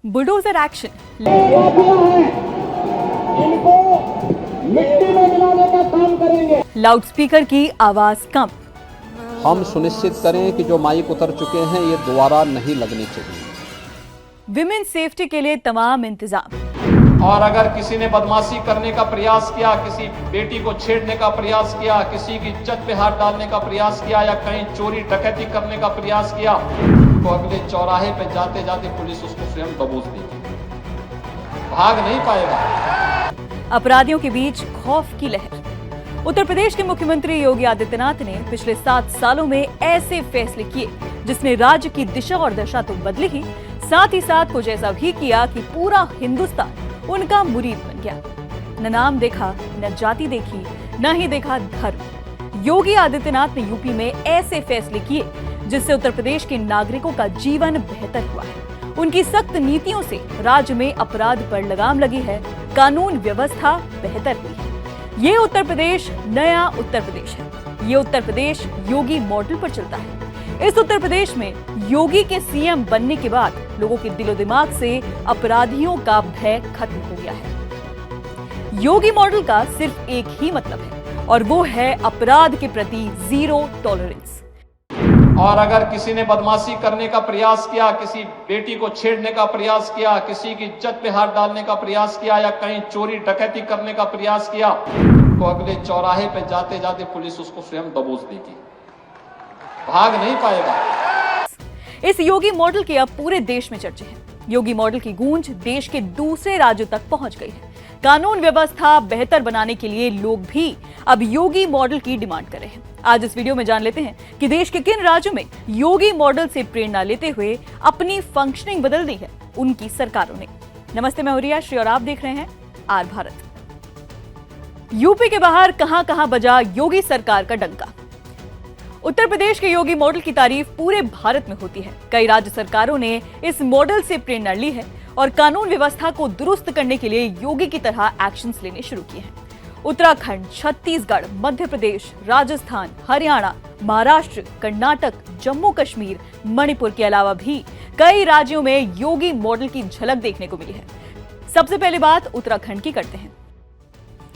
Bulldozer action, इनको मिट्टी में मिलाने का काम करेंगे। लाउडस्पीकर की आवाज कम, हम सुनिश्चित करें कि जो माइक उतर चुके हैं ये दोबारा नहीं लगने चाहिए। विमेन सेफ्टी के लिए तमाम इंतजाम। और अगर किसी ने बदमाशी करने का प्रयास किया, किसी बेटी को छेड़ने का प्रयास किया, किसी की इज्जत पे हाथ डालने का प्रयास किया या कहीं चोरी डकैती करने का प्रयास किया, तो अगले चौराहे पे जाते जाते पुलिस उसको स्वयं दबोच देगी, भाग नहीं पाएगा। अपराधियों के बीच खौफ की लहर। उत्तर प्रदेश के मुख्यमंत्री योगी आदित्यनाथ ने पिछले 7 सालों में ऐसे फैसले किए जिसने राज्य की दिशा और दशा तो बदली ही, साथ ही साथ कुछ ऐसा भी किया कि पूरा हिंदुस्तान उनका मुरीद बन गया। न नाम देखा, न जाति देखी, न ही देखा धर्म। योगी आदित्यनाथ ने यूपी में ऐसे फैसले किए जिससे उत्तर प्रदेश के नागरिकों का जीवन बेहतर हुआ है। उनकी सख्त नीतियों से राज्य में अपराध पर लगाम लगी है, कानून व्यवस्था बेहतर हुई है। ये उत्तर प्रदेश नया उत्तर प्रदेश है। ये उत्तर प्रदेश योगी मॉडल पर चलता है। इस उत्तर प्रदेश में योगी के सीएम बनने के बाद लोगों के दिलो दिमाग से अपराधियों का भय खत्म हो गया है। योगी मॉडल का सिर्फ एक ही मतलब है और वो है अपराध के प्रति जीरो टॉलरेंस। और अगर किसी ने बदमाशी करने का प्रयास किया, किसी बेटी को छेड़ने का प्रयास किया, किसी की इज्जत पे हाथ डालने का प्रयास किया या कहीं चोरी डकैती करने का प्रयास किया, तो अगले चौराहे पे जाते जाते पुलिस उसको स्वयं दबोच देगी, भाग नहीं पाएगा। इस योगी मॉडल के अब पूरे देश में चर्चे हैं। योगी मॉडल की गूंज देश के दूसरे राज्यों तक पहुंच गई है। कानून व्यवस्था बेहतर बनाने के लिए लोग भी अब योगी मॉडल की डिमांड कर रहे हैं। आज इस वीडियो में जान लेते हैं कि देश के किन राज्यों में योगी मॉडल से प्रेरणा लेते हुए अपनी फंक्शनिंग बदल दी है उनकी सरकारों ने। नमस्ते, मैं हुरिया श्री और आप देख रहे हैं आर भारत। यूपी के बाहर कहां-कहां बजा योगी सरकार का डंका। उत्तर प्रदेश के योगी मॉडल की तारीफ पूरे भारत में होती है। कई राज्य सरकारों ने इस मॉडल से प्रेरणा ली है और कानून व्यवस्था को दुरुस्त करने के लिए योगी की तरह एक्शंस लेने शुरू किए हैं। उत्तराखंड, छत्तीसगढ़, मध्य प्रदेश, राजस्थान, हरियाणा, महाराष्ट्र, कर्नाटक, जम्मू कश्मीर, मणिपुर के अलावा भी कई राज्यों में योगी मॉडल की झलक देखने को मिली है। सबसे पहले बात उत्तराखंड की करते हैं।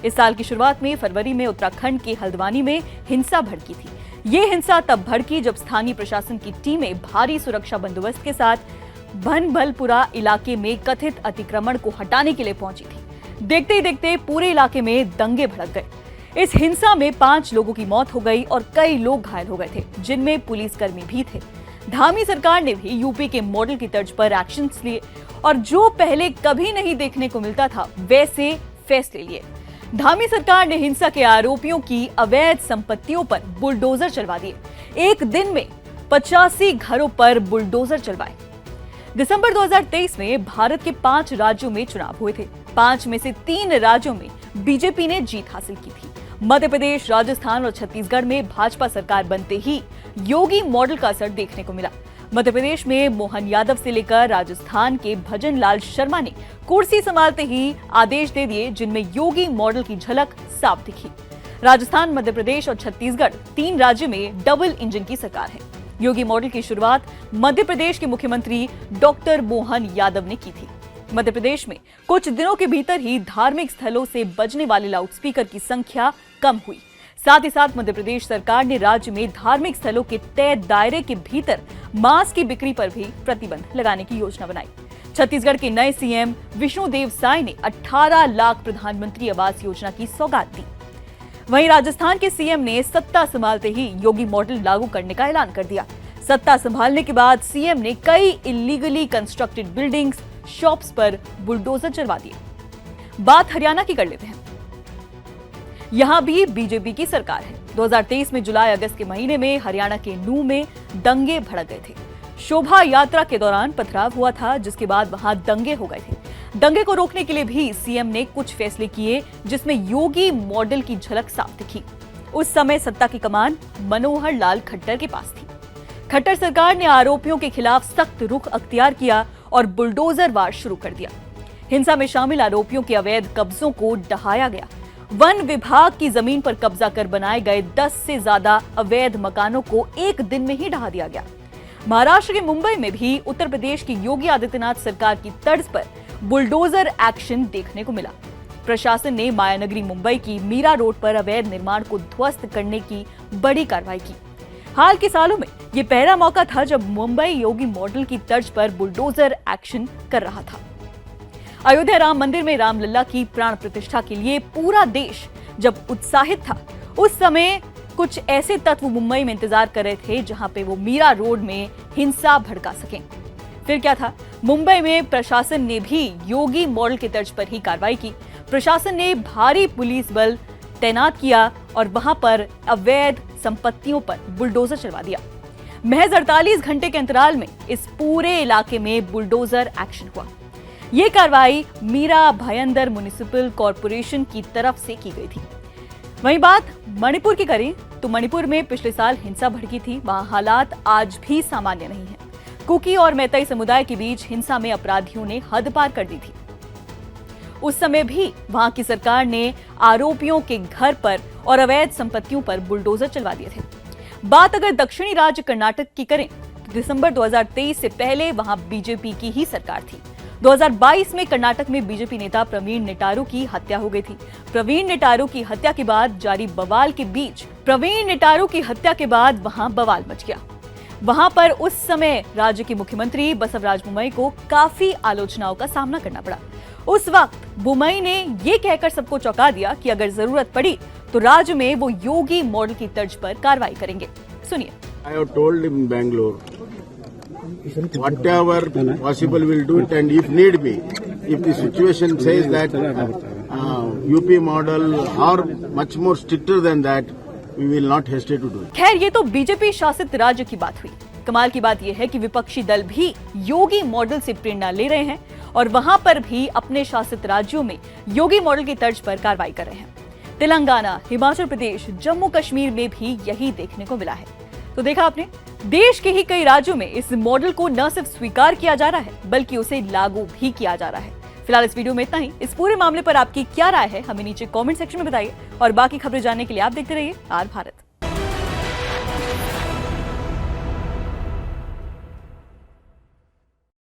इस साल की शुरुआत में फरवरी में उत्तराखंड के हल्द्वानी में हिंसा भड़की थी। ये हिंसा तब भड़की जब स्थानीय प्रशासन की टीमें भारी सुरक्षा बंदोबस्त के साथ भनभलपुरा इलाके में कथित अतिक्रमण को हटाने के लिए पहुंची थी। देखते ही देखते पूरे इलाके में दंगे भड़क गए। इस हिंसा में 5 लोगों की मौत हो गई और कई लोग घायल हो गए थे, जिनमें पुलिसकर्मी भी थे। धामी सरकार ने भी यूपी के मॉडल की तर्ज पर एक्शंस लिए और जो पहले कभी नहीं देखने को मिलता था वैसे फैसले लिए। धामी सरकार ने हिंसा के आरोपियों की अवैध संपत्तियों पर बुलडोजर चलवा दिए। एक दिन में 85 घरों पर बुलडोजर चलवाए। दिसंबर 2023 में भारत के 5 राज्यों में चुनाव हुए थे। 5 में से 3 राज्यों में बीजेपी ने जीत हासिल की थी। मध्य प्रदेश, राजस्थान और छत्तीसगढ़ में भाजपा सरकार बनते ही योगी मॉडल का असर देखने को मिला। मध्य प्रदेश में मोहन यादव से लेकर राजस्थान के भजन लाल शर्मा ने कुर्सी संभालते ही आदेश दे दिए, जिनमें योगी मॉडल की झलक साफ दिखी। राजस्थान, मध्य प्रदेश और छत्तीसगढ़ 3 राज्यों में डबल इंजन की सरकार है। योगी मॉडल की शुरुआत मध्य प्रदेश के मुख्यमंत्री डॉक्टर मोहन यादव ने की थी। मध्य प्रदेश में कुछ दिनों के भीतर ही धार्मिक स्थलों से बजने वाले लाउडस्पीकर की संख्या कम हुई। साथ ही साथ मध्य प्रदेश सरकार ने राज्य में धार्मिक स्थलों के तय दायरे के भीतर मांस की बिक्री पर भी प्रतिबंध लगाने की योजना बनाई। छत्तीसगढ़ के नए सीएम विष्णुदेव साय ने 18 लाख प्रधानमंत्री आवास योजना की सौगात दी। वहीं राजस्थान के सीएम ने सत्ता संभालते ही योगी मॉडल लागू करने का ऐलान कर दिया। सत्ता संभालने के बाद सीएम ने कई इलीगली कंस्ट्रक्टेड बिल्डिंग्स, शॉप्स पर बुलडोजर चलवा दिए। बात हरियाणा की कर लेते हैं। यहां भी बीजेपी की सरकार है। 2023 में जुलाई अगस्त के महीने में हरियाणा के नूह में दंगे भड़क गए थे। शोभा यात्रा के दौरान पथराव हुआ था, जिसके बाद वहां दंगे हो गए थे। दंगे को रोकने के लिए भी सीएम ने कुछ फैसले किए, जिसमें योगी मॉडल की झलक साफ दिखी। उस समय सत्ता की कमान मनोहर लाल खट्टर के पास थी। खट्टर सरकार ने आरोपियों के खिलाफ सख्त रुख अख्तियार किया और बुलडोजर वार शुरू कर दिया। हिंसा में शामिल आरोपियों के अवैध कब्जों को ढहाया गया। वन विभाग की जमीन पर कब्जा कर बनाए गए 10 से ज्यादा अवैध मकानों को एक दिन में ही ढहा दिया गया। महाराष्ट्र के मुंबई में भी उत्तर प्रदेश की योगी आदित्यनाथ सरकार की तर्ज पर बुलडोजर एक्शन देखने को मिला। प्रशासन ने मायानगरी मुंबई की मीरा रोड पर अवैध निर्माण को ध्वस्त करने की बड़ी कार्रवाई की। हाल के सालों में ये पहला मौका था जब मुंबई योगी मॉडल की तर्ज पर बुलडोजर एक्शन कर रहा था। अयोध्या राम मंदिर में रामलला की प्राण प्रतिष्ठा के लिए पूरा देश जब उत्साहित था, उस समय कुछ ऐसे तत्व मुंबई में इंतजार कर रहे थे जहां पे वो मीरा रोड में हिंसा भड़का सकें। फिर क्या था, मुंबई में प्रशासन ने भी योगी मॉडल के तर्ज पर ही कार्रवाई की। प्रशासन ने भारी पुलिस बल तैनात किया और वहां पर अवैध संपत्तियों पर बुलडोजर चलवा दिया। महज 48 घंटे के अंतराल में इस पूरे इलाके में बुलडोजर एक्शन हुआ। ये कार्रवाई मीरा भायंदर म्युनिसिपल कॉरपोरेशन की तरफ से की गई थी। वहीं बात मणिपुर की करें तो मणिपुर में पिछले साल हिंसा भड़की थी। वहां हालात आज भी सामान्य नहीं है। कुकी और मैतेई समुदाय के बीच हिंसा में अपराधियों ने हद पार कर दी थी। उस समय भी वहां की सरकार ने आरोपियों के घर पर और अवैध संपत्तियों पर बुलडोजर चलवा दिए थे। बात अगर दक्षिणी राज्य कर्नाटक की करें तो दिसंबर 2023 से पहले वहां बीजेपी की ही सरकार थी। 2022 में कर्नाटक में बीजेपी नेता प्रवीण नेटारू की हत्या हो गई थी। प्रवीण नेटारू की हत्या के बाद जारी बवाल के बीच वहां बवाल मच गया। वहां पर उस समय राज्य के मुख्यमंत्री बसवराज बोम्मई को काफी आलोचनाओं का सामना करना पड़ा। उस वक्त बोम्मई ने ये कहकर सबको चौंका दिया कि अगर जरूरत पड़ी तो राज्य में वो योगी मॉडल की तर्ज पर कार्रवाई करेंगे। सुनिए। I have told in Bangalore, whatever possible we'll do it, and if need be, if the situation says that UP model or much more stricter than that, we will not hesitate to do it. खैर, ये तो BJP शासित राज्य की बात हुई। कमाल की बात यह है कि विपक्षी दल भी योगी मॉडल से प्रेरणा ले रहे हैं और वहां पर भी अपने शासित राज्यों में योगी मॉडल की तर्ज पर कार्रवाई कर रहे हैं। तेलंगाना, हिमाचल प्रदेश, जम्मू कश्मीर में भी यही देखने को मिला है। तो देखा आपने, देश के ही कई राज्यों में इस मॉडल को न सिर्फ स्वीकार किया जा रहा है बल्कि उसे लागू भी किया जा रहा है। फिलहाल इस वीडियो में इतना ही। इस पूरे मामले पर आपकी क्या राय है हमें नीचे कमेंट सेक्शन में बताइए और बाकी खबरें जानने के लिए आप देखते रहिए आर भारत।